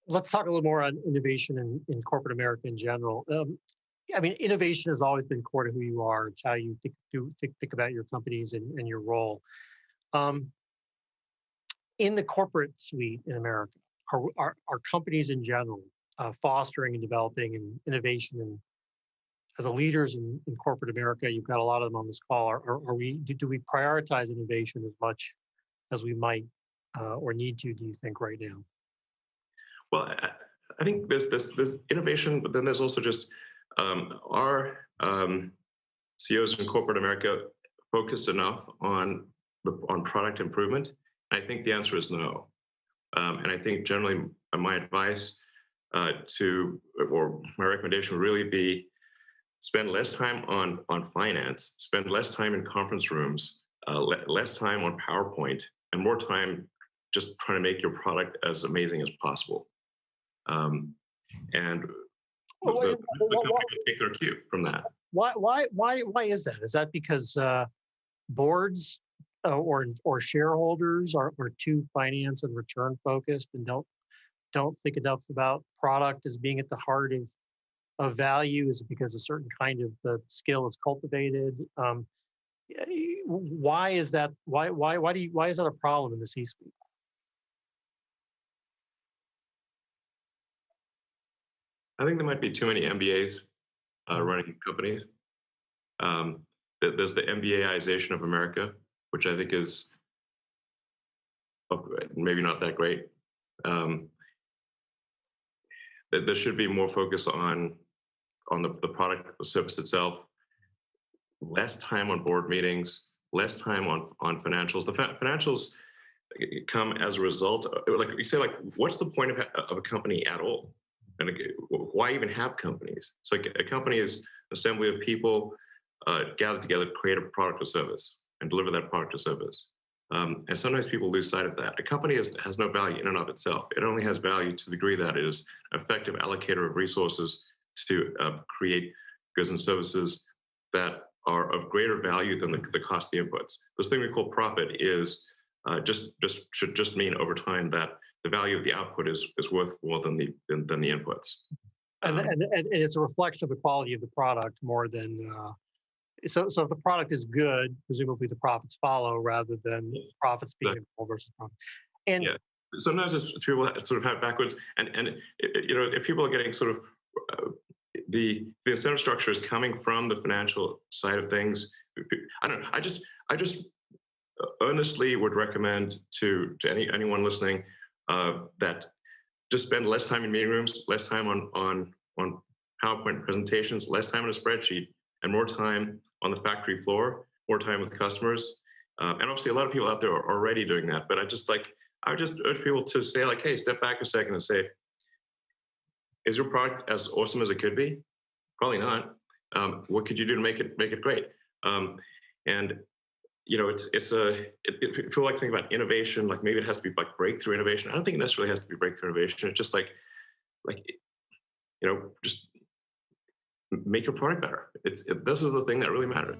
Let's talk a little more on innovation in corporate America in general. I mean, innovation has always been core to who you are. It's how you think about your companies and your role. Um, in the corporate suite in America, are companies in general fostering and developing and innovation and as the leaders in corporate America, you've got a lot of them on this call. Do we prioritize innovation as much as we might or need to? Do you think right now? Well, I think there's innovation, but then there's also just our CEOs in corporate America focus enough on product improvement? I think the answer is no. And I think generally my advice or my recommendation would really be spend less time on finance, spend less time in conference rooms, less time on PowerPoint, and more time just trying to make your product as amazing as possible. And Well, the company will take their cue from that. why is that? Is that because boards or shareholders are too finance and return focused and don't think enough about product as being at the heart of value? Is it because a certain kind of skill is cultivated? Why is that? Why is that a problem in the C-suite? I think there might be too many MBAs running companies. There's the MBAization of America, which I think is maybe not that great. There should be more focus on the product, the service itself, less time on board meetings, less time on financials. The financials come as a result. Like you say, like what's the point of a company at all? And why even have companies? It's like a company is an assembly of people gathered together to create a product or service and deliver that product or service. And sometimes people lose sight of that. A company has no value in and of itself. It only has value to the degree that it is an effective allocator of resources to create goods and services that are of greater value than the cost of the inputs. This thing we call profit is should just mean over time that the value of the output is worth more than the inputs. And it's a reflection of the quality of the product more than so if the product is good, presumably the profits follow rather than profits being a goal versus profit. And yeah, sometimes it's people sort of have backwards, and if people are getting sort of the incentive structure is coming from the financial side of things. I don't know. I just earnestly would recommend to anyone listening that just spend less time in meeting rooms, less time on PowerPoint presentations, less time on a spreadsheet, and more time on the factory floor, more time with customers. And obviously, a lot of people out there are already doing that. But I would just urge people to say, like, hey, step back a second and say, is your product as awesome as it could be? Probably not. What could you do to make it great? And if you like think about innovation, like maybe it has to be like breakthrough innovation. I don't think it necessarily has to be breakthrough innovation. It's just like just make your product better. This is the thing that really matters.